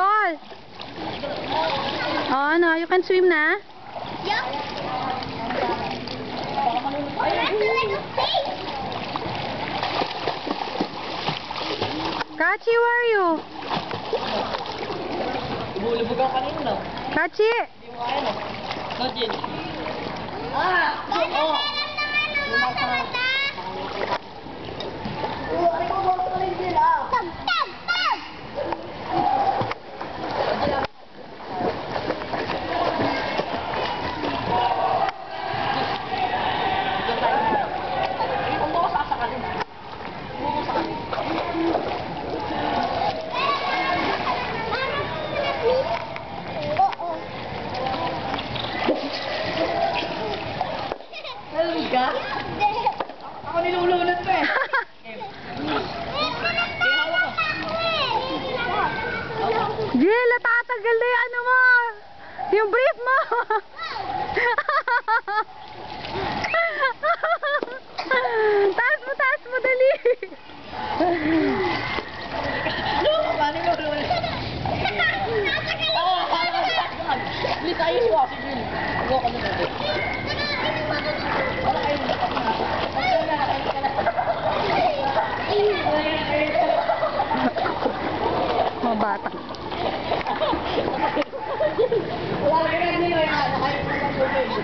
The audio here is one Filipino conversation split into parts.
Nicole! Oh, no, you can swim na? Yeah. That's like a fish. Kachi, where are you? Bulubog ako kanina, no? Kachi! Hindi mo kaya, no? No, Jill? Ah! Oo! Tag, tag, tag. Nalulog ka? Ako nilulunod pa eh. Jill, natatagal na yung ano mo! Yung brief mo! Taas mo, dali! Paano mo nilulunod? Bilis tayo si Wasi, Jill. Huwag ka na natin. Wala kayo na. Mga bata. Wala ka na nila yung ano. Kayo na magpapagod.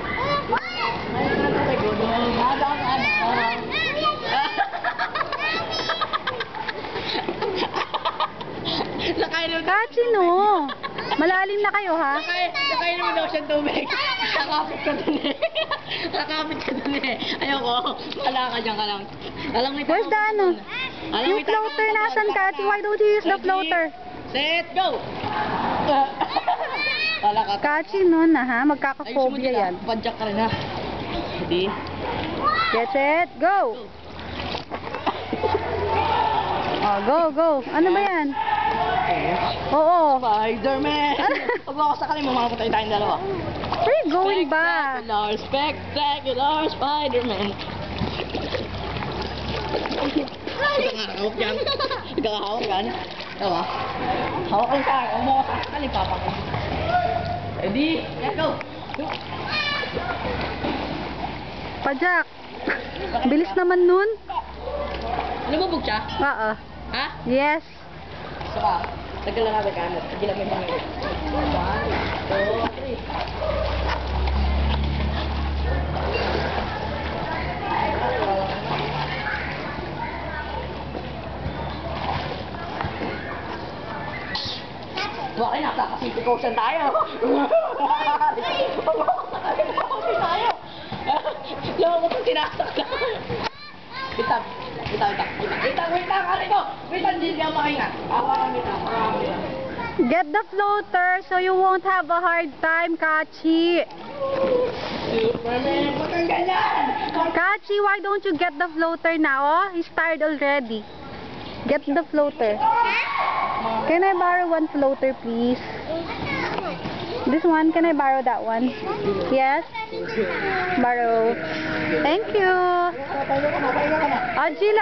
Kayo na magpapagod. Nadaan ka na. Kachi, no! Malalim na kayo, ha? Nakainom daw siyang tubig. Kakapit ka dun eh. Kakapit ka dun eh. Ayoko. Wala ka dyan ka lang. Alam mo Where's the ano? Yung floater nasan, Kachi? Why don't you use the floater? Set, go! Wala ka. Kachi, no na, ha? Magkakaphobia yan. Padyak ka rin ha. Hindi. Get it, go! Oh, go! Ano ba yan? Oo. Spider-Man! Pag ako sakali, mamamatay tayong dalawa. Where are you going ba? Spectacular Spider-Man! Nagkakahawak yan. Nagkakahawak yan. Diba? Hawak lang sa akin. Huwag mo ako sasakali, papa ko. Ready? Let's go! Pajak. Bilis naman nun. Lumubog siya? Oo. Ha? Yes. Gusto ka? Tagal lang natin kanan. Tagal lang may mga ito. 1, 2, 3. Bakit nasa Pacific Ocean tayo? Tayo. Loko ko tinasak na. Wait lang, kari ko. Wait lang, hindi ako makahinga. Get the floater so you won't have a hard time, Kachi. Superman, huwag kang ganyan. Kachi, why don't you get the floater now? Oh, he's tired already. Get the floater. Can I borrow one floater, please? This one, can I borrow that one? Yes? Borrow. Thank you. Pahinga ka na. Oh, Jill.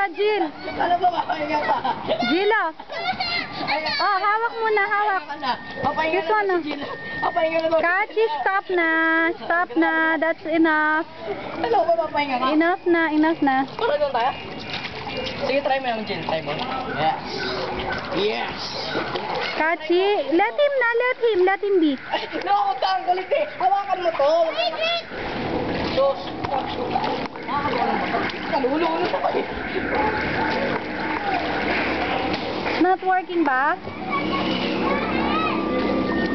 Ano ba, pahinga ka? Jill, oh. Oh, hawak muna, hawak. This one, oh. Pahinga na daw. Kachi, stop na. That's enough. Hello, papahinga ka? Enough na. Para doon tayo? Sige, try mo yung Jill. Try mo. Yes. Yes. Kachi, let him be. Nakakutang galit eh. Hawakan mo to. Sus. Kalulunod ako eh. It's not working ba?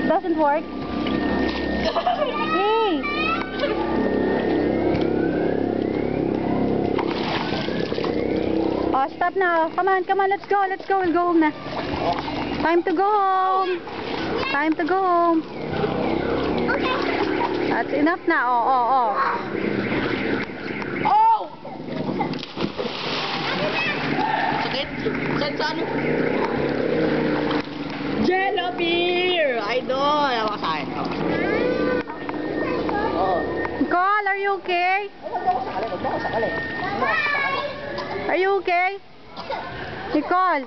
Doesn't work? Hey! Oh, stop now. Come on, let's go. We'll go home na. Time to go home. That's enough na. Oh. Oh! Sakit? Saan sa ano? Jello beer! Idol! Hawa ka sa akin. Oo. Nicole, are you okay? Huwag ako sakali. Are you okay? Nicole?